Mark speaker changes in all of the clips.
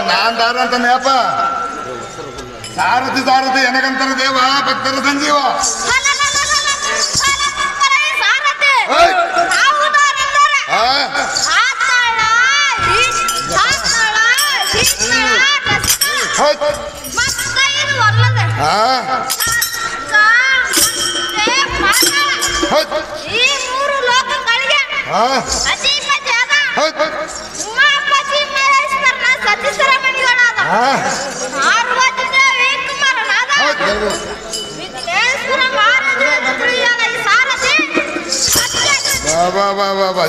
Speaker 1: ನಾನ್ ದಾರ ಅಂತಾನೆಯಪ್ಪ. ಸಾರಥಿ ಸಾರಥಿ ಎನಗಂತಾರ ದೇವ ಭಕ್ತರ ಸಂಜೀವ.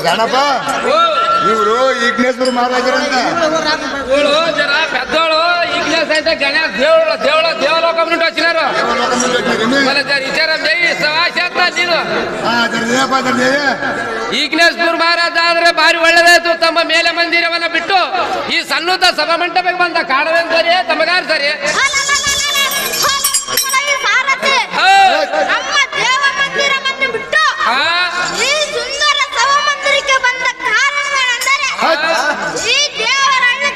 Speaker 1: ಜಾಣಪ್ಪ ಇವರು ಈಗ್ನೇಶ್ವರ ಮಹಾರಾಜರಂತ
Speaker 2: పెద్దోళ్ళు ఈగ్నేస్ అయితే గణేష్ దేవుడు దేవుడు దేవలోకం నుండి వచ్చినారు. విచారం చేయి ಸವಾಶಾಸ್ತ್ರ ನೀನು ಈಗ್ನೇಶ್ವರ್ ಮಹಾರಾಜ ಆದ್ರೆ ಭಾರಿ ಒಳ್ಳೆದಾಯ್ತು. ತಮ್ಮ ಮೇಲೆ ಮಂದಿರವನ್ನ ಬಿಟ್ಟು ಈ ಸಣ್ಣದ ಸಭಾ ಮಂಟಪಕ್ಕೆ ಬಂದ ಕಾಣವೇನ್ ಸರಿ ತಮಗಾರ ಸರಿ
Speaker 3: ಈ ದೇವರನ್ನು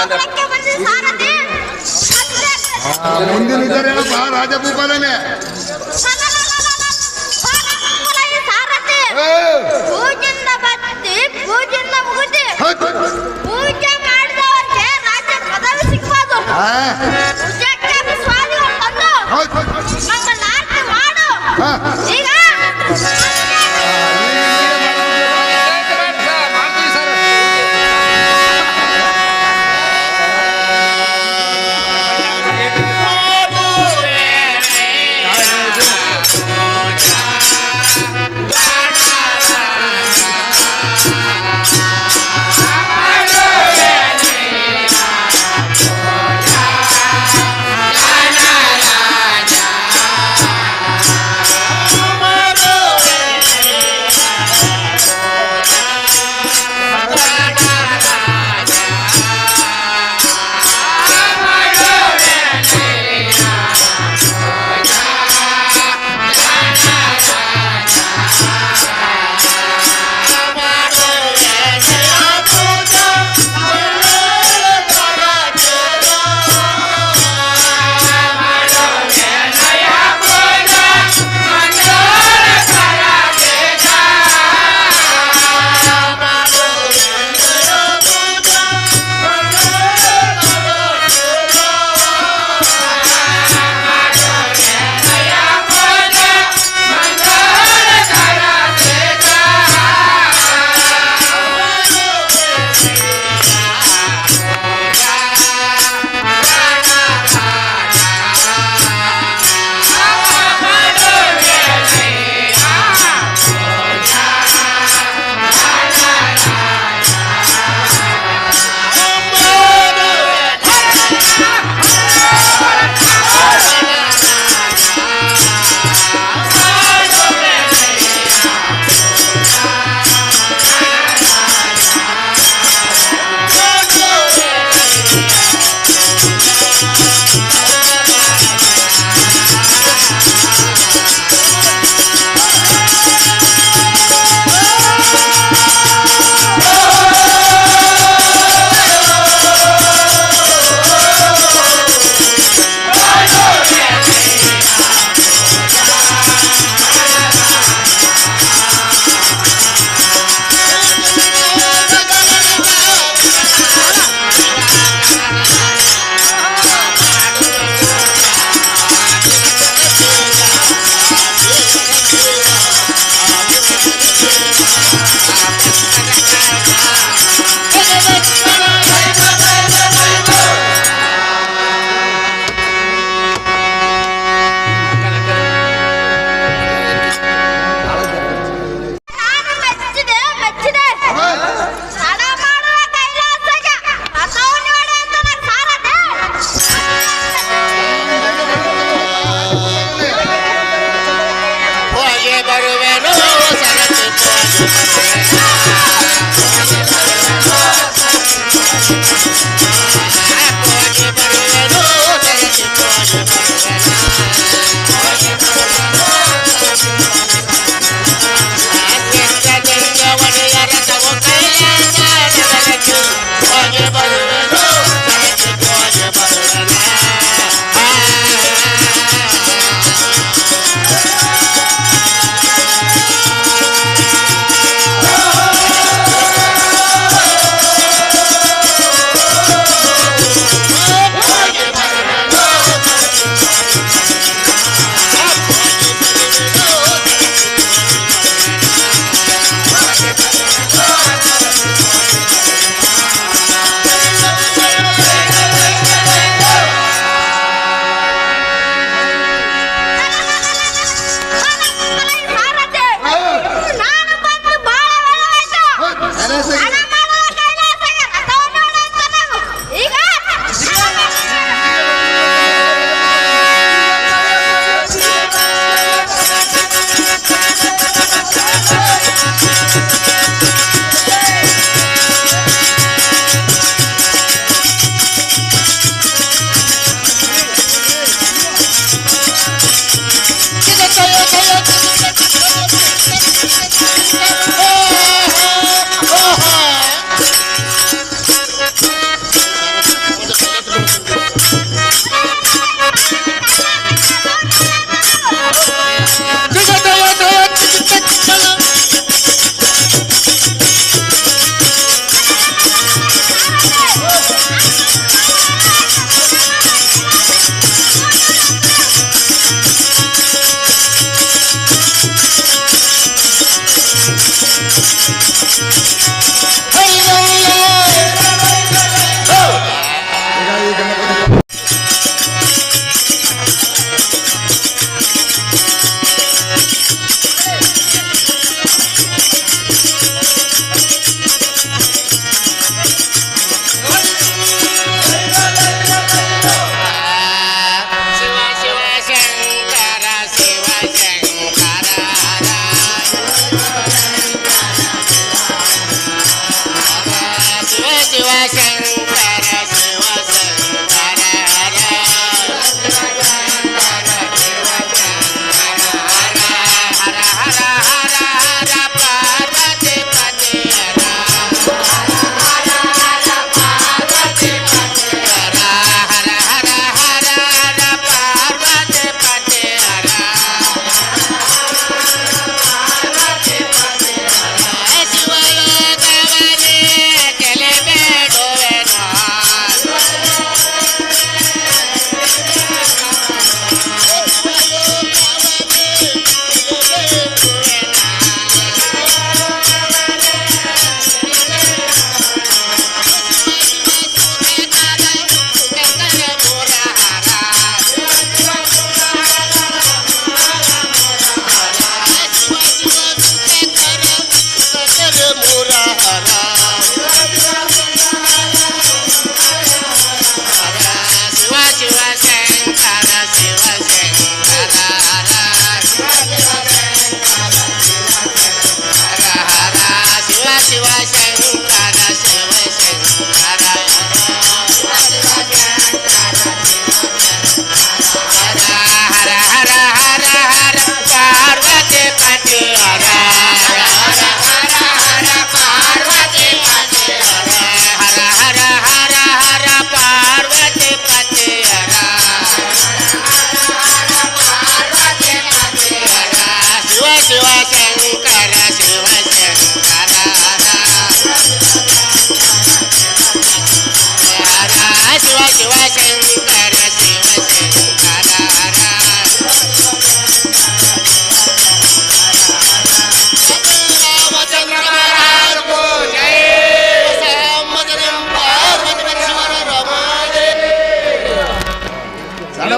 Speaker 2: ಅಂದ್ರೆ
Speaker 1: ಮುಂದಿನ ಇದ್ದಾರೇನಪ್ಪ ರಾಜಭೂಪಾಲನೆ.
Speaker 3: ಪೂಜೆಯಿಂದ ಬತ್ತಿ ಪೂಜೆಯಿಂದ ಮುಗಿದಿ ಪೂಜೆ ಮಾಡಿದವರಿಗೆ ರಾಜ್ಯ ಪದವಿ ಸಿಗ್ಬೋದು. ಪೂಜೆಗೆ ಸ್ವಾಮಿಗಳು ತಂದು ಮಂಗಳಾರತಿ ಮಾಡು. ಈಗ
Speaker 2: ಮಾಡ್ತೀವಿ ಸರ್.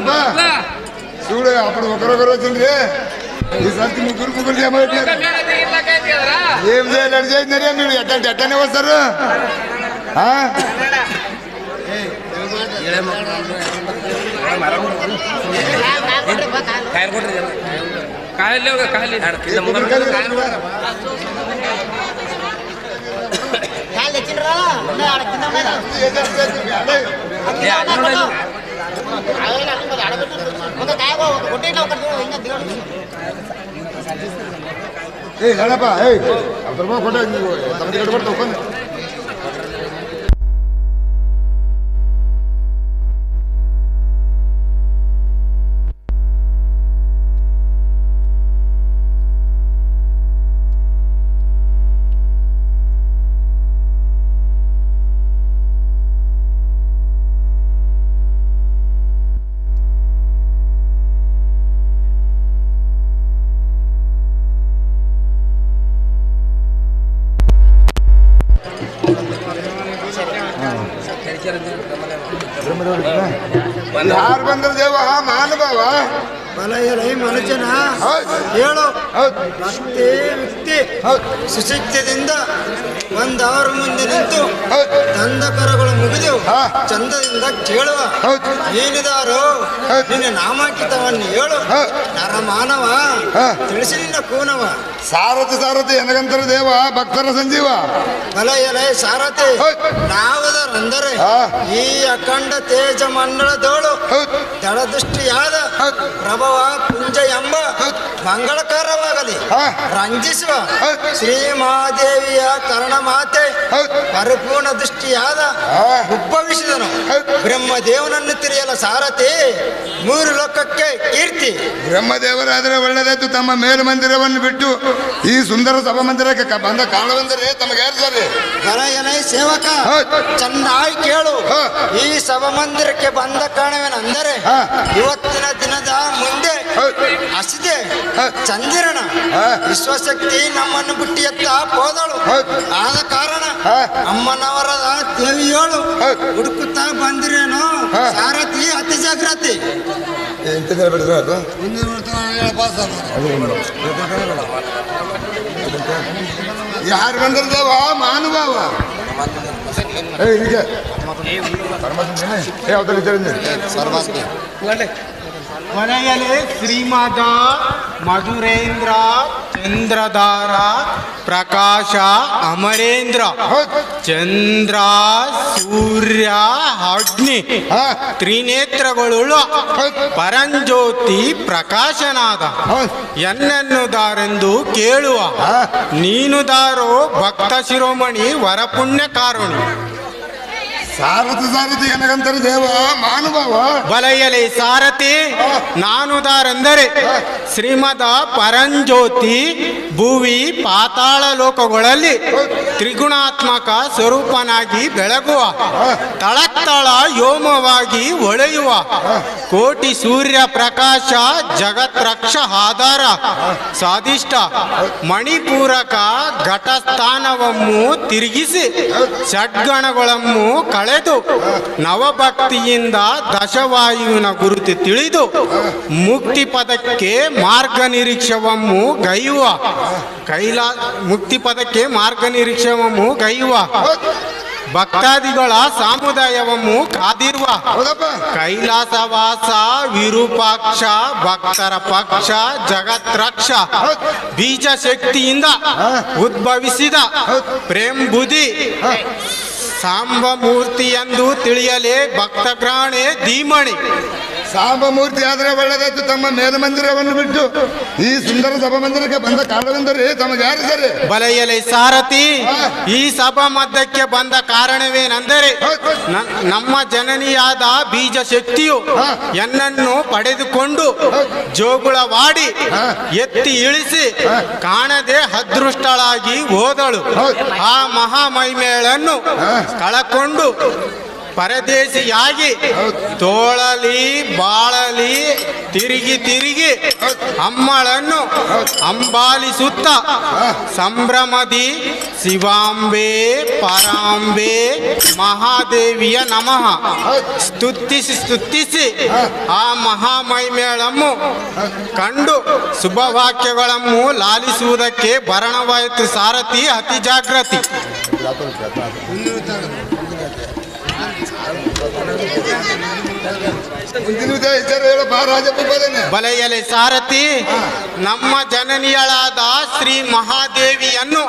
Speaker 1: ఏంటప్ప చూడు అప్పుడు ఒకరొకరు వచ్చింది ఈసారి ముగ్గురు ఏం చేయాలి అడి చేసిందరే మీరు ఎట్టనే వస్తారు
Speaker 2: కాయలు
Speaker 1: ಹೇಳಪ್ಪ ಅದ್ರ ಕೊಟ್ಟ ತಮ್ಮ ಕೊಡ್ತಾ ಯಾರು ಬಂದ್ರ ದೇವ ಮಾನಭಾವ
Speaker 4: ಬಲಯಲೈ ಮನುಜನ ಹೇಳು ಭಕ್ತಿ ವ್ಯಕ್ತಿ ಸುಶಿಕ್ಷದಿಂದ ಒಂದವರ ಮುಂದೆ ನಿಂತು ತಂದ ಕರಗಳು ಮುಗಿದು ಚಂದದಿಂದ ಕೇಳುವ ಏನಿದಾರೋ ನಿನ್ನ ನಾಮಾಂಕಿತವನ್ನು ಹೇಳು ನರ ಮಾನವ ತಿಳಿಸಿ ನಿನ್ನ ಕೂನವ
Speaker 1: ಸಾರಥಿ ಎನಗಂತರ ದೇವ ಭಕ್ತರ ಸಂಜೀವ
Speaker 4: ಬಲಯಲೈ ಸಾರಥಿ ನಾವುದರಂದರೆ ಈ ಅಖಂಡ ತೇಜ ಮಂಡಳದೋಳು ದಳದೃಷ್ಟಿಯಾದ ಪ್ರಭವ ಪುಂಜ ಎಂಬ ಮಂಗಳಕರವಾಗಲಿ ರಂಜಿಸುವ ಶ್ರೀಮಹಾದೇವಿಯ ಕರ್ಣಮಾತೆ ಪರಿಪೂರ್ಣ ದೃಷ್ಟಿಯಾದ ಉದ್ಭವಿಸಿದನು ಬ್ರಹ್ಮದೇವನನ್ನು ತಿರಿಯಲ ಸಾರಥಿ ಮೂರು ಲೋಕಕ್ಕೆ ಕೀರ್ತಿ
Speaker 1: ಬ್ರಹ್ಮದೇವರಾದರೆ ಒಳ್ಳೆದಾಯ್ತು ತಮ್ಮ ಮೇಲ್ಮಂದಿರವನ್ನು ಬಿಟ್ಟು ಈ ಸುಂದರ ಸಭಾಮಂದಿರಕ್ಕೆ ಬಂದ ಕಾರಣವೆಂದರೆ ತಮಗೆ ಹೇಳ್ತಾರೆ
Speaker 4: ಗಲಯನೈ ಸೇವಕ ಚೆನ್ನಾಗಿ ಕೇಳು ಈ ಸಭಾಮಂದಿರಕ್ಕೆ ಬಂದ ಕಾರಣವೇನೆಂದರೆ ಇವತ್ತಿನ ದಿನದ ಮುಂದೆ ಹಸಿದೆ ಚಂದಿರನ ವಿಶ್ವಶಕ್ತಿ ನಮ್ಮನ್ನು ಬಿಟ್ಟು ಎತ್ತ ಹೋದಳು ಆದ ಕಾರಣ ಅಮ್ಮನವರ ದೇವಿಯೋಳು ಹುಡುಕುತ್ತಾ ಬಂದಿರೇನು ಸಾರಥಿ ಅತಿ ಜಾಗೃತಿ
Speaker 1: ಯಾರು ಬಂದ್ರ ದೇವ ಮಾನುಭಾವ
Speaker 4: ಮನೆಯಲ್ಲಿ ಶ್ರೀಮದ ಮಧುರೇಂದ್ರ ಚಂದ್ರಧಾರ ಪ್ರಕಾಶ ಅಮರೇಂದ್ರ ಚಂದ್ರ ಸೂರ್ಯ ಅಗ್ನಿ ತ್ರಿನೇತ್ರಗಳುಳ್ಳ ಪರಂಜ್ಯೋತಿ ಪ್ರಕಾಶನಾದ ಎನ್ನೆನ್ನುದಾರೆಂದು ಕೇಳುವ ನೀನುದಾರೋ ಭಕ್ತ ಶಿರೋಮಣಿ ವರಪುಣ್ಯ ಕಾರುಣಿ
Speaker 1: ಸಾರಥಿ ಏನಗಂತಾರೆ ದೇವ ಮಾನುಭಾವ
Speaker 4: ಬಲಯಲಿ ಸಾರಥಿ ನಾನುದಾರೆಂದರೆ ಶ್ರೀಮದ ಪರಂಜ್ಯೋತಿ ಭುವಿ ಪಾತಾಳ ಲೋಕಗಳಲ್ಲಿ ತ್ರಿಗುಣಾತ್ಮಕ ಸ್ವರೂಪನಾಗಿ ಬೆಳಗುವ ತಳತ್ತಳ ಯೋಮವಾಗಿ ಹೊಳೆಯುವ ಕೋಟಿ ಸೂರ್ಯ ಪ್ರಕಾಶ ಜಗತ್ರಕ್ಷ ಆಧಾರ ಸ್ವಾದಿಷ್ಟ ಮಣಿಪೂರಕ ಘಟಸ್ಥಾನವನ್ನು ತಿರುಗಿಸಿ ಷಡ್ಗಣಗಳನ್ನು ಕಳೆದು ನವಭಕ್ತಿಯಿಂದ ದಶವಾಯುವಿನ ಗುರುತು ತಿಳಿದು ಮುಕ್ತಿ ಪದಕ್ಕೆ ಮಾರ್ಗ ನಿರೀಕ್ಷವನ್ನು ಗೈಯುವ ಮುಕ್ತಿ ಪದಕ್ಕೆ ಮಾರ್ಗ ನಿರೀಕ್ಷವನ್ನು ಗೈಯುವ ಭಕ್ತಾದಿಗಳ ಸಮುದಾಯವನ್ನು ಕಾದಿರುವ ಕೈಲಾಸವಾಸ ವಿರೂಪಾಕ್ಷ ಭಕ್ತರ ಪಕ್ಷ ಜಗತ್ರಕ್ಷ ಬೀಜ ಶಕ್ತಿಯಿಂದ ಉದ್ಭವಿಸಿದ ಪ್ರೇಂಬುದಿ ಸಾಂಬಮೂರ್ತಿ ಎಂದು ತಿಳಿಯಲೇ ಭಕ್ತಗ್ರಾಣೆ ಧೀಮಣಿ
Speaker 1: ಸಾಂಬಮೂರ್ತಿ ಆದರೆ ಒಳ್ಳೆದಾಯ್ತು ತಮ್ಮ ಮೇಲ್ಮಂದಿರವನ್ನು ಬಿಟ್ಟು ಈ ಸುಂದರ ಸಭಾಮಂದಿರಕ್ಕೆ ಬಂದ ಕಾರಣವೆಂದರೆ ತಮಗೆ ಯಾರು ಸರಿ
Speaker 4: ಬಲಯಲಿ ಸಾರಥಿ ಈ ಸಭಾ ಮಧ್ಯಕ್ಕೆ ಬಂದ ಕಾರಣವೇನೆಂದರೆ ನಮ್ಮ ಜನನಿಯಾದ ಬೀಜ ಶಕ್ತಿಯು ಎನ್ನನ್ನು ಪಡೆದುಕೊಂಡು ಜೋಗುಳವಾಡಿ ಎತ್ತಿ ಇಳಿಸಿ ಕಾಣದೆ ಅದೃಷ್ಟಳಾಗಿ ಹೋದಳು ಆ ಮಹಾಮಹಿಮೆಯನ್ನು ಕಳಕೊಂಡು ಪರದೇಶಿಯಾಗಿ ತೋಳಲಿ ಬಾಳಲಿ ತಿರುಗಿ ಅಮ್ಮಳನ್ನು ಅಂಬಾಲಿಸುತ್ತ ಸಂಭ್ರಮದಿ ಶಿವಾಂಬೆ ಪರಾಂಬೆ ಮಹಾದೇವಿಯ ನಮಃ ಸ್ತುತಿಸಿ ಆ ಮಹಾಮೈಮೇಳನ್ನು ಕಂಡು ಶುಭವಾಕ್ಯಗಳನ್ನು ಲಾಲಿಸುವುದಕ್ಕೆ ಭರಣವಾಯಿತು ಸಾರಥಿ ಅತಿ ಜಾಗೃತಿ. ಬಲೆಯಲೆ ಸಾರಥಿ ನಮ್ಮ ಜನನಿಯಳಾದ ಶ್ರೀ ಮಹಾದೇವಿಯನ್ನು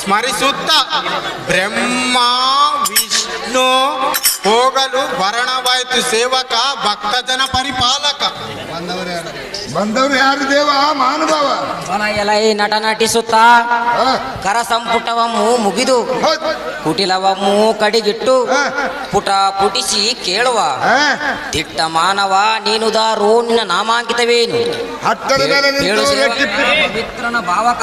Speaker 4: ಸ್ಮರಿಸುತ್ತ ಬ್ರಹ್ಮ ವಿಷ್ಣು ಹೋಗಲು ಭರಣವಾಯಿತು ಸೇವಕ ಭಕ್ತಜನ ಪರಿಪಾಲಕ.
Speaker 1: ಬಂದವರು ಯಾರು ದೇವ ಮಾನುಭಾವ
Speaker 5: ಎಲೈ ನಟ ನಟಿಸುತ್ತ ಕರ ಸಂಪುಟವಮ್ಮು ಮುಗಿದು ಕುಟಿಲವಮ್ಮು ಕಡಿಗಿಟ್ಟು ಪುಟ ಪುಟಿಸಿ ಕೇಳುವ ದಿಟ್ಟ ಮಾನವ ನೀನುದಾರು ನಿನ್ನ ನಾಮಾಂಕಿತವೇನು ಪವಿತ್ರನ ಭಾವಕ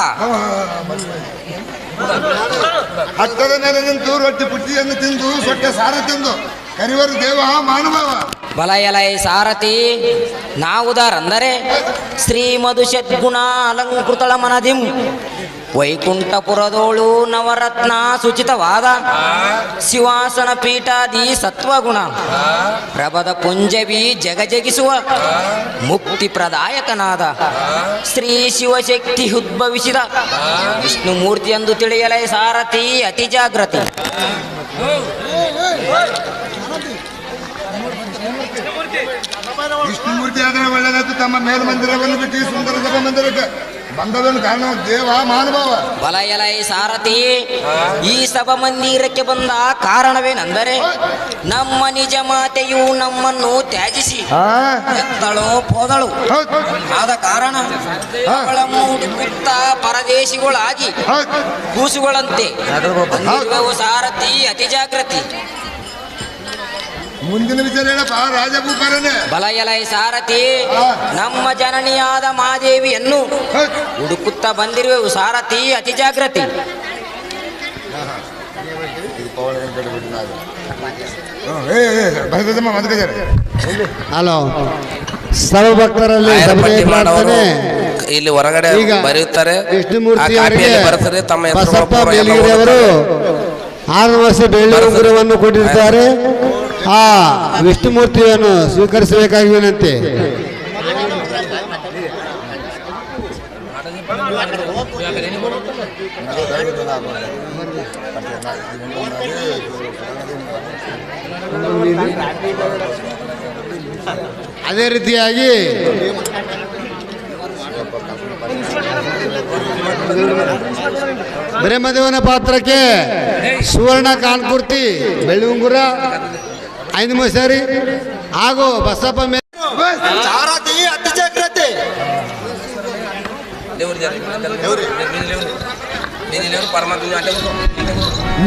Speaker 1: ಹತ್ತದ ಮೇಲೆ ನಿಂತು ರೊಟ್ಟಿ ಪುಟ್ಟಿಯನ್ನು ತಿಂದು ಸೊಟ್ಟೆ ಸಾರ ತಿಂದು ಕರಿವರು ದೇವ ಮಾನುಭಾವ.
Speaker 5: ಬಲ ಎಲೈ ಸಾರಥಿ ನಾವುದಾರಂದರೆ ಶ್ರೀ ಮಧುಷದ್ಗುಣ ಅಲಂಕೃತಳ ಮನದಿಂ ವೈಕುಂಠಪುರದೋಳು ನವರತ್ನ ಸುಚಿತವಾದ ಶಿವಾಸನ ಪೀಠಾದಿ ಸತ್ವಗುಣ ಪ್ರಭದ ಪುಂಜವಿ ಜಗಜಗಿಸುವ ಮುಕ್ತಿ ಪ್ರದಾಯಕನಾದ ಶ್ರೀ ಶಿವಶಕ್ತಿ ಉದ್ಭವಿಸಿದ ವಿಷ್ಣು ಮೂರ್ತಿಯೆಂದು ತಿಳಿಯಲೈ ಸಾರಥಿ ಅತಿ ಜಾಗೃತಿ.
Speaker 1: ವಿಷ್ಣುಮೂರ್ತಿ ಆದರೆ ಒಳ್ಳೆದಾಯ್ತು. ತಮ್ಮ ಮೇಲ್ಮಂದಿರವನ್ನು ಬಿಟ್ಟು ಈ ಸುಂದರ ಸಭಾ ಮಂದಿರಕ್ಕೆ ಬಂದವೇನು ಕಾರಣ ದೇವ ಮಾನುಭಾವ.
Speaker 5: ಬಲ ಎಲೈ ಸಾರಥಿ ಈ ಸಭಾ ಮಂದಿರಕ್ಕೆ ಬಂದ ಕಾರಣವೇನೆಂದರೆ ನಮ್ಮ ನಿಜ ಮಾತೆಯು ನಮ್ಮನ್ನು ತ್ಯಾಜಿಸಿ ಎತ್ತಳೋ ಪೋದಳು ಆದ ಕಾರಣ ಅವಳನ್ನು ಹುಡುಕುತ್ತ ಪರದೇಶಿಗಳಾಗಿ ಕೂಸುಗಳಂತೆ ಬಂದಿರುವವು ಸಾರಥಿ ಅತಿ ಜಾಗೃತಿ.
Speaker 1: ಮುಂದಿನ ವಿಚಾರ ಹೇಳಪ್ಪ ರಾಜಭೂಪರನೇ.
Speaker 5: ಬಲ ಎಲೈ ಸಾರಥಿ ನಮ್ಮ ಜನನಿಯಾದ ಮಾದೇವಿಯನ್ನು ಹುಡುಕುತ್ತಾ ಬಂದಿರುವೆವು ಸಾರಥಿ ಅತಿ ಜಾಗೃತಿ.
Speaker 6: ಹಲೋ ಸರ್ವಭಕ್ತರಲ್ಲಿ
Speaker 2: ಇಲ್ಲಿ ಹೊರಗಡೆ ಬರೆಯುತ್ತಾರೆ.
Speaker 6: ವಿಷ್ಣುಮೂರ್ತಿ ಅವರಿಗೆ ಬಸಪ್ಪ ಮೇಲಿಗಿರಿಯವರು 6 ವರ್ಷ ಬೆಳ್ಳಿ ಉಂಗುರವನ್ನು ಕೊಟ್ಟಿರ್ತಾರೆ. ಆ ವಿಷ್ಣುಮೂರ್ತಿಯನ್ನು ಸ್ವೀಕರಿಸಬೇಕಾಗಿ ವಿನಂತಿ. ಅದೇ ರೀತಿಯಾಗಿ ಬ್ರಹ್ಮದೇವನ ಪಾತ್ರಕ್ಕೆ ಸುವರ್ಣ ಕಾನ್ಪೂರ್ತಿ ಬೆಳ್ಳಿ ಉಂಗುರ 5 ಮಸರಿ ಹಾಗೂ ಬಸಪ್ಪ
Speaker 4: ಸಾರಥಿ ಅತಿ ಜಾಗೃತಿ.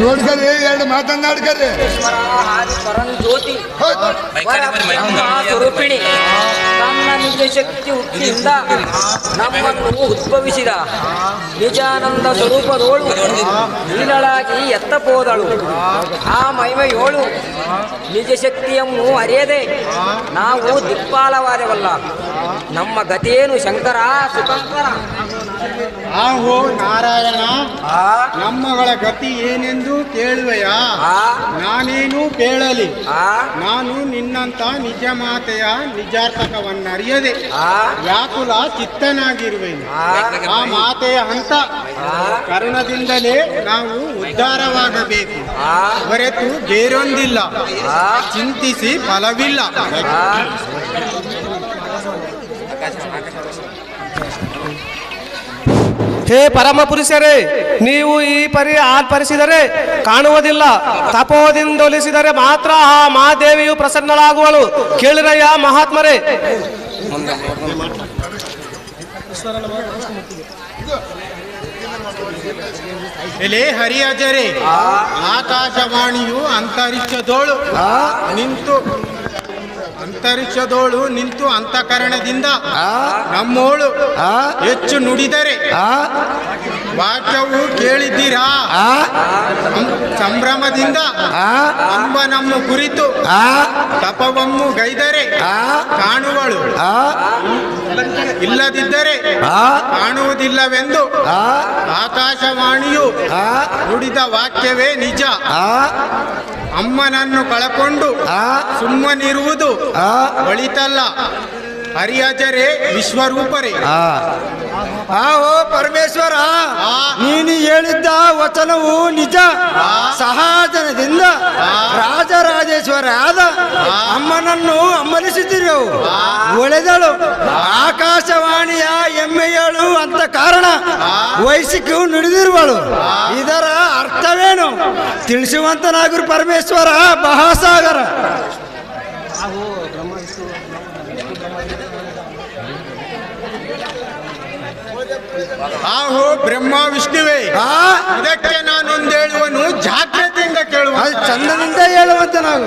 Speaker 1: ನೋಡ್ಕರಿ ಎರಡು ಮಾತನಾಡ್ಕರಿ.
Speaker 5: ಜ್ಯೋತಿ ಸ್ವರೂಪಿಣಿ ತನ್ನ ನಿಜ ಶಕ್ತಿ ಉಕ್ತಿಯಿಂದ ನಮ್ಮನ್ನು ಉದ್ಭವಿಸಿದ ನಿಜಾನಂದ ಸ್ವರೂಪದೋಳು ನೀಳಳಾಗಿ ಎತ್ತಬೋದಳು. ಆ ಮಹಿಮೆಯೋಳು ನಿಜ ಶಕ್ತಿಯನ್ನು ಅರಿಯದೆ ನಾವು ದಿಕ್ಪಾಲವಾದವಲ್ಲ. ನಮ್ಮ ಗತಿಯೇನು ಶಂಕರ ಸುತಂಕರ.
Speaker 4: ಆಹೋ ನಾರಾಯಣ, ನಮ್ಮಗಳ ಗತಿ ಏನೆಂದು ಕೇಳುವೆಯ? ನಾನೇನು ಕೇಳಲಿ? ನಾನು ನಿನ್ನಂತ ನಿಜ ಮಾತೆಯ ನಿಜಾರ್ಥಕವನ್ನರಿಯದೆ ವ್ಯಾಕುಲ ಚಿತ್ತನಾಗಿರುವೆನು. ಆ ಮಾತೆಯ ಹಂತ ಕರುಣದಿಂದಲೇ ನಾವು ಉದ್ಧಾರವಾಗಬೇಕು ಹೊರತು ಬೇರೊಂದಿಲ್ಲ. ಚಿಂತಿಸಿ ಫಲವಿಲ್ಲ.
Speaker 7: ಹೇ ಪರಮ ಪುರುಷರೇ, ನೀವು ಈ ಪರಿ ಆರ್ಪರಿಸಿದರೆ ಕಾಣುವುದಿಲ್ಲ. ತಪೋದಿಂದೊಲಿಸಿದರೆ ಮಾತ್ರ ಆ ಮಹಾದೇವಿಯು ಪ್ರಸನ್ನಳಾಗುವಳು. ಕೇಳಿರಯ್ಯ ಮಹಾತ್ಮರೇ.
Speaker 4: ಎಲೆ ಹರಿಯಜರೆ, ಆಕಾಶವಾಣಿಯು ಅಂತರಿಕ್ಷದೋಳು ನಿಂತು ಅಂತರಿಕ್ಷದೋಳು ನಿಂತು ಅಂತಃಕರಣದಿಂದ ನಮ್ಮೋಳು ಹೆಚ್ಚು ನುಡಿದರೆ ವಾಕ್ಯವು ಕೇಳಿದ್ದೀರಾ ಸಂಭ್ರಮದಿಂದ ಅಂಬ ನಮ್ಮ ಕುರಿತು ತಪವಮ್ಮು ಗೈದರೆ ಕಾಣುವಳು ಇಲ್ಲದಿದ್ದರೆ ಕಾಣುವುದಿಲ್ಲವೆಂದು ಆಕಾಶವಾಣಿಯು ನುಡಿದ ವಾಕ್ಯವೇ ನಿಜ. ಅಮ್ಮನನ್ನು ಕಳಕೊಂಡು ಸುಮ್ಮನಿರುವುದು ಒಳಿತಲ್ಲ. ಹರಿಹಜರೇ ವಿಶ್ವರೂಪರೇ.
Speaker 8: ಓ ಪರಮೇಶ್ವರ, ನೀನು ಹೇಳಿದ್ದ ವಚನವು ನಿಜ. ಸಹಜನದಿಂದ ರಾಜರಾಜೇಶ್ವರ ಆದ ಅಮ್ಮನನ್ನು ಅಮ್ಮನಿಸುತ್ತಿರು. ಒಳೆದಳು ಆಕಾಶವಾಣಿಯ ಎಮ್ಮೆಯಳು ಅಂತ ಕಾರಣ ವಯಸ್ಸಿಗೂ ನುಡಿದಿರುವಳು. ಇದರ ಅರ್ಥವೇನು ತಿಳಿಸುವಂತನಾಗಿರು ಪರಮೇಶ್ವರ ಮಹಾಸಾಗರ.
Speaker 4: ಆಹೋ ಬ್ರಹ್ಮ ವಿಷ್ಣುವೇ, ಇದಕ್ಕೆ ನಾನೊಂದು ಹೇಳುವನು, ಜಾಗ್ರತೆಯಿಂದ ಕೇಳುವ.
Speaker 8: ಅದು ಚಂದನಿಂದ ಹೇಳುವಂತ ನಾವು.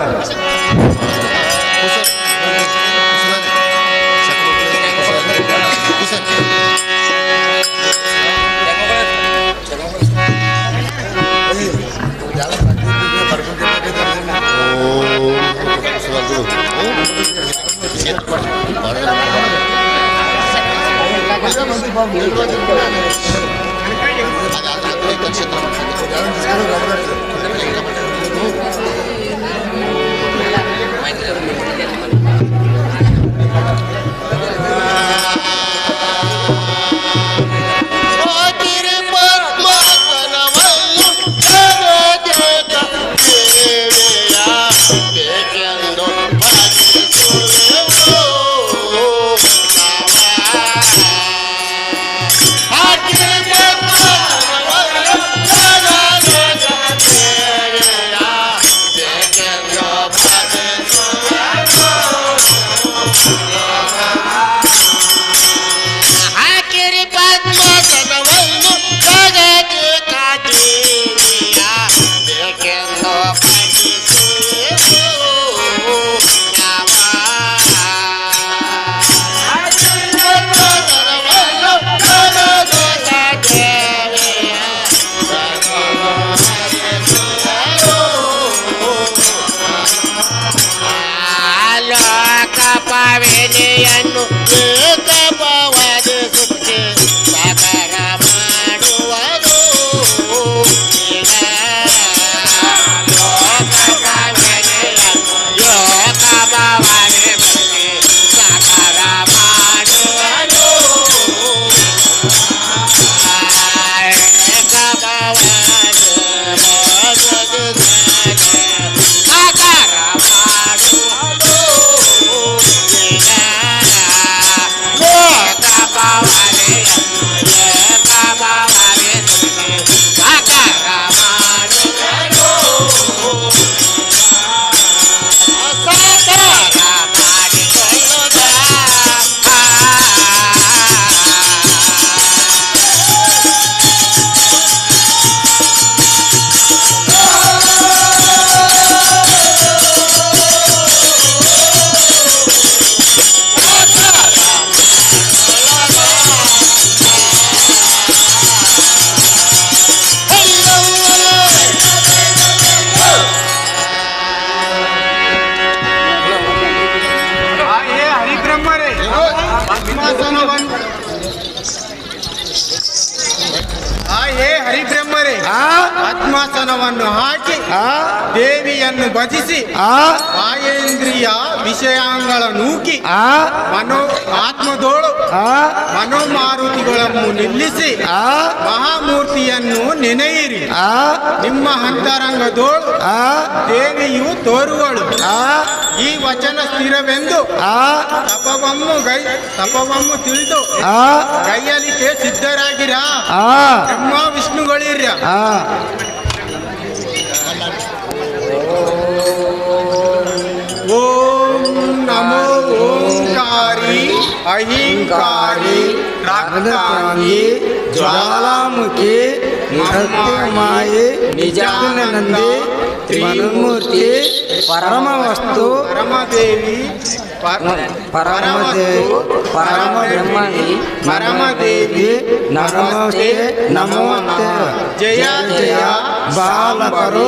Speaker 4: ಆತ್ಮಾಸನವನ್ನು ಹಾಕಿ ದೇವಿಯನ್ನು ಭಜಿಸಿ ಬಾಯೇಂದ್ರಿಯ ವಿಷಯಗಳ ನೂಕಿ ಆತ್ಮದೋಳು ಮನೋಮಾರುತಿಗಳನ್ನು ನಿಲ್ಲಿಸಿ ಮಹಾಮೂರ್ತಿಯನ್ನು ನೆನೆಯಿರಿ. ನಿಮ್ಮ ಅಂತರಂಗದೋಳು ದೇವಿಯು ತೋರುವಳು. ಈ ವಚನ ಸ್ಥಿರವೆಂದು ತಪವನ್ನು ತಿಳಿದು ಕೈಯಲಿಕ್ಕೆ ಸಿದ್ಧರಾಗಿರ. ಬ್ರಹ್ಮ ವಿಷ್ಣುಗಳಿರ್ಯ. ಓಂ ನಮೋ ಓಂಕಾರಿ ಅಹಿಂಕಾರಿ ರಾಕ್ಷಾಂಗಿ
Speaker 8: ಜ್ವಾಲಾಮುಖಿ ಸತ್ಯಮಾಯಿ ನಿಜಾನಂದಿ ಮನುಮೂರ್ತಿ ಪರಮವಸ್ತು
Speaker 4: ಪರಮದೇವಿ
Speaker 8: ಪರಮದೇವಿ ಪರಮ ಬ್ರಹ್ಮಣಿ ಪರಮದೇವಿ ನಮಸ್ತೆ ನಮೋತೆ
Speaker 4: ಜಯ
Speaker 8: ಜಯ ಬಾಲಕರು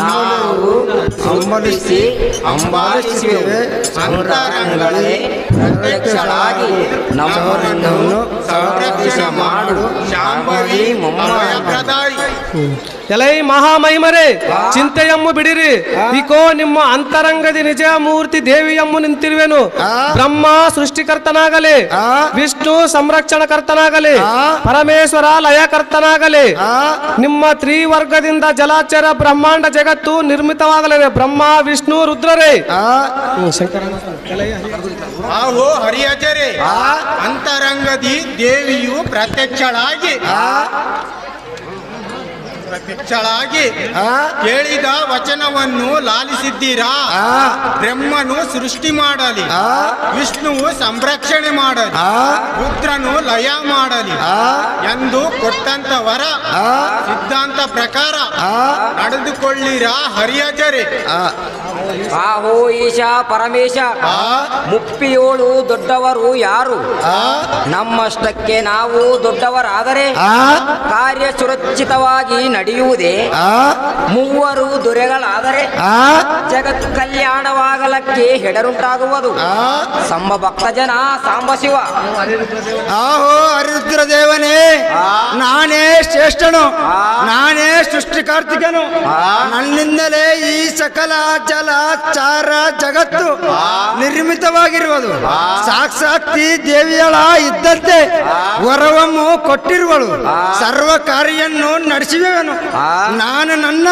Speaker 8: ನಾವು ಅಂಬಲಿಸಿ ಅಂಬಲಿಸಿವೆ
Speaker 4: ಅಂತರಂಗಗಳೇ
Speaker 8: ಪ್ರತ್ಯಕ್ಷಳಾಗಿ ನಮ್ಮನ್ನು ಸಂರಕ್ಷಣೆ ಮಾಡು ಶಾಂಭವಿ
Speaker 4: ಅಭಯಪ್ರದಾಯಿ.
Speaker 7: ಎಲೈ ಮಹಾಮಹಿಮರೇ ಚಿಂತೆಯಮ್ಮು ಬಿಡಿರಿ ಇಕೋ ನಿಮ್ಮ ಅಂತರಂಗದಿ ನಿಜ ಮೂರ್ತಿ ದೇವಿಯಮ್ಮು ನಿಂತಿರುವೆನು. ಬ್ರಹ್ಮ ಸೃಷ್ಟಿಕರ್ತನಾಗಲಿ, ವಿಷ್ಣು ಸಂರಕ್ಷಣಕರ್ತನಾಗಲಿ, ಪರಮೇಶ್ವರ ಲಯಕರ್ತನಾಗಲಿ, ನಿಮ್ಮ ತ್ರಿವರ್ಗದಿಂದ ಜಲಾಚರ ಬ್ರಹ್ಮಾಂಡ ಜಗತ್ತು ನಿರ್ಮಿತವಾಗಲಿದೆ. ಬ್ರಹ್ಮ ವಿಷ್ಣು ರುದ್ರರೇ
Speaker 4: ಆಹೋ ಹರಿಯಜರೆ ಅಂತರಂಗದಿ ದೇವಿಯು ಪ್ರತ್ಯಕ್ಷಳಾಗಿ ಕೇಳಿದ ವಚನವನ್ನು ಲಾಲಿಸಿದ್ದೀರಾ. ಬ್ರಹ್ಮನು ಸೃಷ್ಟಿ ಮಾಡಲಿ, ವಿಷ್ಣುವು ಸಂರಕ್ಷಣೆ ಮಾಡಲಿ, ರುದ್ರನು ಲಯ ಮಾಡಲಿ ಎಂದು ಕೊಟ್ಟಂತ ವರ ಸಿದ್ಧಾಂತ ಪ್ರಕಾರ ನಡೆದುಕೊಳ್ಳಿರ ಹರಿಯಜರೆ.
Speaker 5: ಆಹೋ ಈಶ ಪರಮೇಶ, ಮುಪ್ಪಿಯೋಳು ದೊಡ್ಡವರು ಯಾರು? ನಮ್ಮಷ್ಟಕ್ಕೆ ನಾವು ದೊಡ್ಡವರಾದರೆ ಕಾರ್ಯ ಸುರಕ್ಷಿತವಾಗಿ ನಡೆಯುವುದೇ? ಮೂವರು ದೊರೆಗಳಾದರೆ ಜಗತ್ ಕಲ್ಯಾಣವಾಗಲಕ್ಕೆ ಹೆಡರುಂಟಾಗುವುದು. ಸಂಬ ಭಕ್ತ ಜನ ಸಾಂಬ ಶಿವ.
Speaker 8: ಆಹೋ ಹರಿರುದ್ರ ದೇವನೇ, ನಾನೇ ಶ್ರೇಷ್ಠನು, ನಾನೇ ಸೃಷ್ಟಿಕಾರ್ತಿಕನು. ನನ್ನಿಂದಲೇ ಈ ಸಕಲ ಜಲಚಾರ ಜಗತ್ತು ನಿರ್ಮಿತವಾಗಿರುವುದು. ಸಾಕ್ಷಾತ್ತಿ ದೇವಿಯಳ ಇದ್ದಂತೆ ವರವನ್ನು ಕೊಟ್ಟಿರುವಳು. ಸರ್ವ ಕಾರ್ಯನ್ನು ನಡೆಸುವೆನು. ನಾನು ನನ್ನ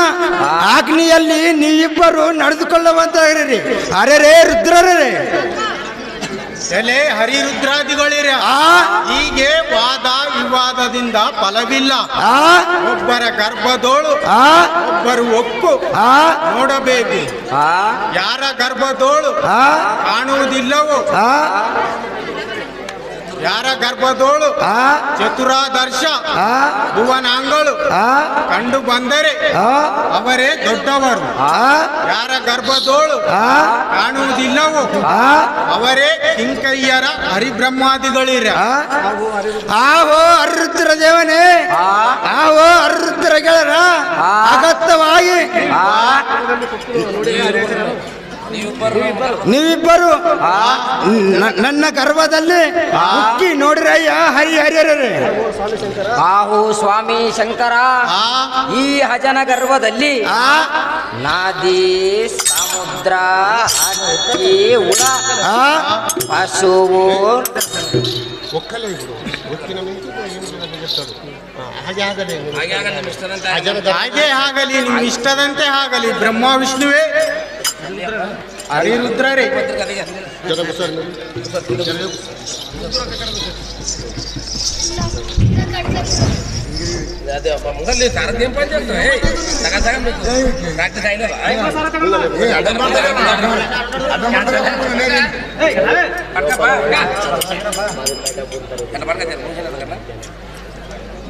Speaker 8: ಆಜ್ಞೆಯಲ್ಲಿ ನೀವಿಬ್ಬರು ನಡೆದುಕೊಳ್ಳುವಂತಾಗಿರಿ. ಅರೆರೇ ರುದ್ರರೇ,
Speaker 4: ಎಲೆ ಹರಿರುದ್ರಾದಿಗಳಿರ ಹೀಗೆ ವಾದ ವಿವಾದದಿಂದ ಫಲವಿಲ್ಲ. ಒಬ್ಬರ ಗರ್ಭದೋಳು ಒಬ್ಬರು ಒಪ್ಪು ನೋಡಬೇಕು. ಯಾರ ಗರ್ಭದೋಳು ಕಾಣುವುದಿಲ್ಲವೋ, ಯಾರ ಗರ್ಭದೋಳು ಚತುರಾದರ್ಶ ಭುವನಾಂಗಳು ಕಂಡು ಬಂದರೆ ಅವರೇ ದೊಡ್ಡವರು. ಯಾರ ಗರ್ಭದೋಳು ಕಾಣುವುದಿಲ್ಲವೋ ಅವರೇ ಕಿಂಕಯ್ಯರ ಹರಿಬ್ರಹ್ಮಾದಿಗಳಿರ.
Speaker 8: ಆಹೋ ಹರಿರುದ್ರ ದೇವನೇ, ಆಹೋ ಹರಿರುದ್ರ ಗೆಳರ, ಅಗತ್ಯವಾಗಿ ನೀವಿಬ್ಬರು ನನ್ನ ಗರ್ಭದಲ್ಲಿ ಉಕ್ಕಿ ನೋಡಿರಯ್ಯ ಹರಿ ಹರಿಯರೇ.
Speaker 5: ಆಹೋ ಸ್ವಾಮಿ ಶಂಕರ, ಈ ಹಜನ ಗರ್ಭದಲ್ಲಿ ನದಿ ಸಮುದ್ರ ಹಕ್ಕಿ ಉಳ ಪಶುವು
Speaker 4: ಹಾಗೆ ಆಗಲಿ, ನಿಮ್ಮ ಇಷ್ಟದಂತೆ ಆಗಲಿ. ಬ್ರಹ್ಮ ವಿಷ್ಣುವೇ ಹರಿರುದ್ರರೇ.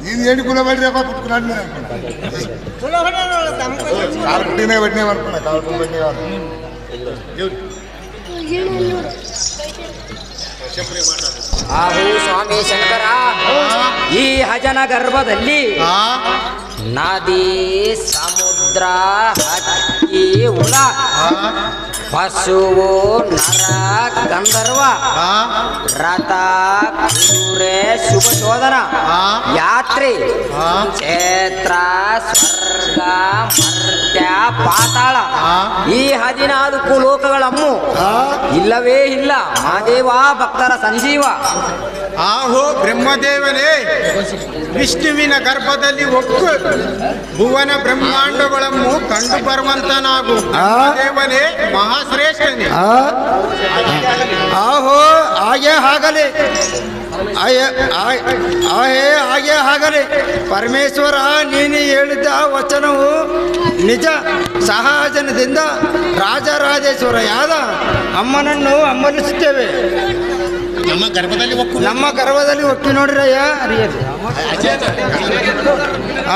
Speaker 1: ನೀನು ಹೇಳಿ ಕುಲ ಮಾಡ್ರಿ ಅಪ್ಪ ಪುಟ್ಕೊಂಡು ಬಡ್ಡಿನೇ ಬಡ್ಡಿ ಮಾಡ್ಕೊಂಡ ಬಡ್ಡಿ
Speaker 5: ಆಹೋ ಸ್ವಾಮಿ ಶಂಕರ, ಈ ಹಜನ ಗರ್ಭದಲ್ಲಿ ನದಿ ಸಮುದ್ರ ಹಕ್ಕಿ ಉಳ ಪಶುವು ನರ ಗಂಧರ್ವ ರಥ ಕುದುರೆ ಶುಭ ಶೋಧನ ಯಾತ್ರೆ ಕ್ಷೇತ್ರ ಸ್ವರ್ಗ ಮರ್ತ್ಯ ಪಾತಾಳ ಈ 14 ಲೋಕಗಳಮ್ಮು ಇಲ್ಲವೇ ಇಲ್ಲ. ಮಹಾದೇವ ಭಕ್ತರ ಸಂಜೀವ.
Speaker 4: ಆಹೋ ಬ್ರಹ್ಮದೇವನೇ, ವಿಷ್ಣುವಿನ ಗರ್ಭದಲ್ಲಿ ಒಕ್ಕು ಭುವನ ಬ್ರಹ್ಮಾಂಡಗಳನ್ನು ಕಂಡು ಬರುವಂತನಾಗು. ದೇವನೇ ಮಹಾಶ್ರೇಷ್ಠನೇ.
Speaker 8: ಆಹೋ ಹಾಗೆ ಆಗಲಿ, ಹಾಗೆ ಆಗಲಿ. ಪರಮೇಶ್ವರ, ನೀನು ಹೇಳಿದ ವಚನವು ನಿಜ. ಸಹಜನದಿಂದ ರಾಜರಾಜೇಶ್ವರ ಯಾದ ಅಮ್ಮನನ್ನು ಅಮ್ಮನಿಸುತ್ತೇವೆ. ನಮ್ಮ ಗರ್ಭದಲ್ಲಿ ಒಕ್ಕಿ ನೋಡ್ರಯ್ಯ ಹರಿಯರು.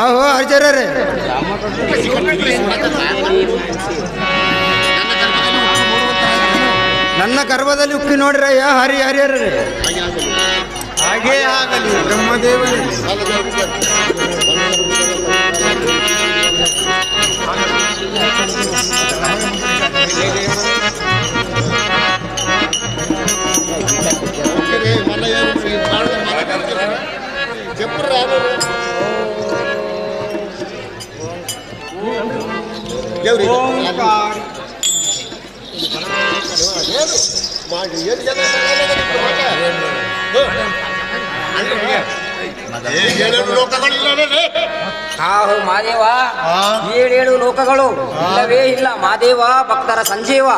Speaker 8: ಆಹೋ ಹರಿಜರೇ, ನನ್ನ ಗರ್ಭದಲ್ಲಿ ಉಕ್ಕಿ ನೋಡ್ರಯ್ಯ ಹರಿ ಹರಿಯರ್ರಿ
Speaker 4: ಹಾಗೇ ಆಗಲಿ ಬ್ರಹ್ಮದೇವನೇ.
Speaker 5: ಆಹೋ ಮಾದೇವ, 7 ಲೋಕಗಳು ಇಲ್ಲವೇ ಇಲ್ಲ ಮಾದೇವ, ಭಕ್ತರ ಸಂಜೀವ.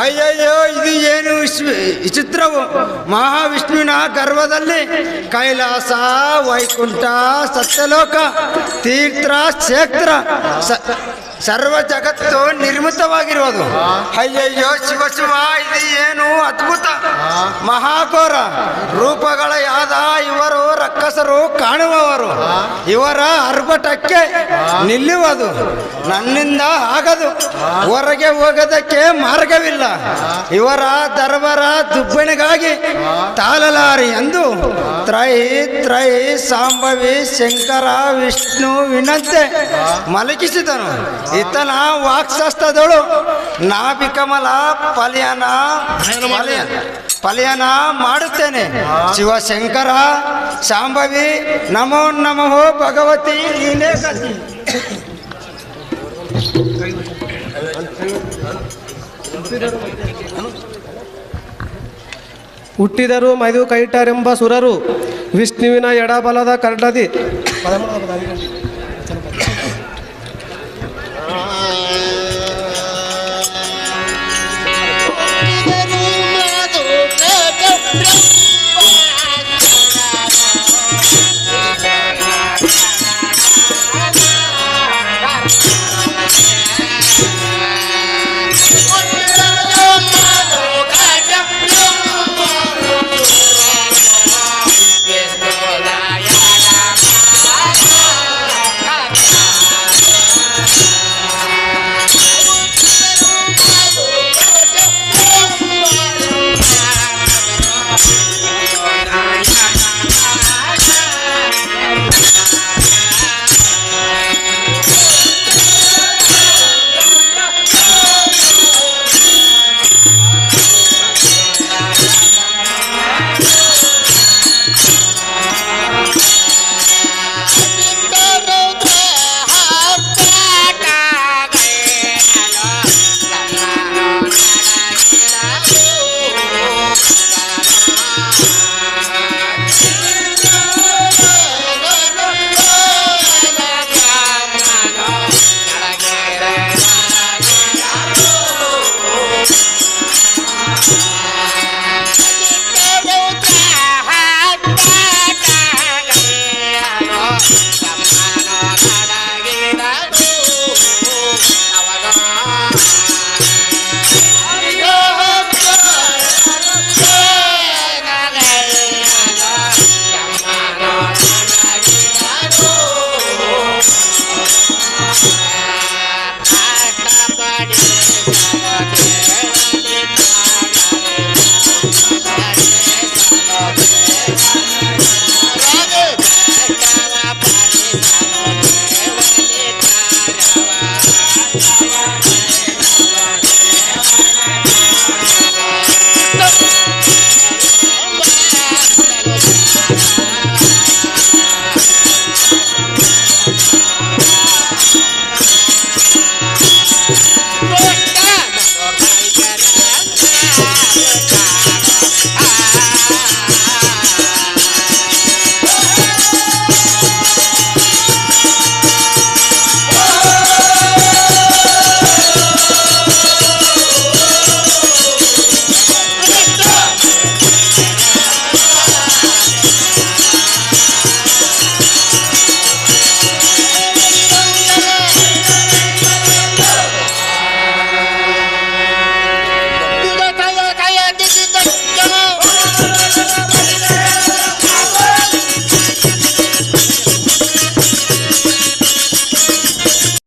Speaker 8: ಅಯ್ಯಯ್ಯೋ, ಇದು ಏನು ವಿಚಿತ್ರವು! ಮಹಾವಿಷ್ಣುವಿನ ಗರ್ಭದಲ್ಲಿ ಕೈಲಾಸ, ವೈಕುಂಠ, ಸತ್ಯಲೋಕ, ತೀರ್ಥ, ಕ್ಷೇತ್ರ, ಸರ್ವ ಜಗತ್ತು ನಿರ್ಮಿತವಾಗಿರುವುದು. ಅಯ್ಯಯ್ಯೋ ಶಿವ ಶಿವ, ಇದು ಏನು ಅದ್ಭುತ! ಮಹಾಘೋರ ರೂಪಗಳ ಯಾದ ಇವರು ರಕ್ಕಸರು ಕಾಣುವವರು. ಇವರ ಅರ್ಭಟಕ್ಕೆ ನಿಲ್ಲುವುದು ನನ್ನಿಂದ ಆಗದು. ಹೊರಗೆ ಹೋಗೋದಕ್ಕೆ ಮಾರ್ಗವಿಲ್ಲ. ಇವರ ದರ್ಬರ ದುಬ್ಬಣಿಗಾಗಿ ತಾಳಲಾರಿ ಎಂದು ತ್ರೈ ಸಾಂಬವಿ ಶಂಕರ ವಿಷ್ಣು ವಿನಂತೆ ಮಲಗಿಸಿದನು. ಈತನ ವಾಕ್ಶಸ್ತ್ರದಳು ನಾಭಿಕಮಲ ಪಲಯನ ಮಾಡುತ್ತೇನೆ. ಶಿವಶಂಕರ ಶಾಂಭವಿ ನಮೋ ನಮಃ ಭಗವತಿ ನೀನೇ ಗತಿ.
Speaker 7: ಹುಟ್ಟಿದರು ಮೈದು ಕೈಟರೆಂಬ ಸುರರು ವಿಷ್ಣುವಿನ ಎಡಬಲದ ಕರ್ಣದಿ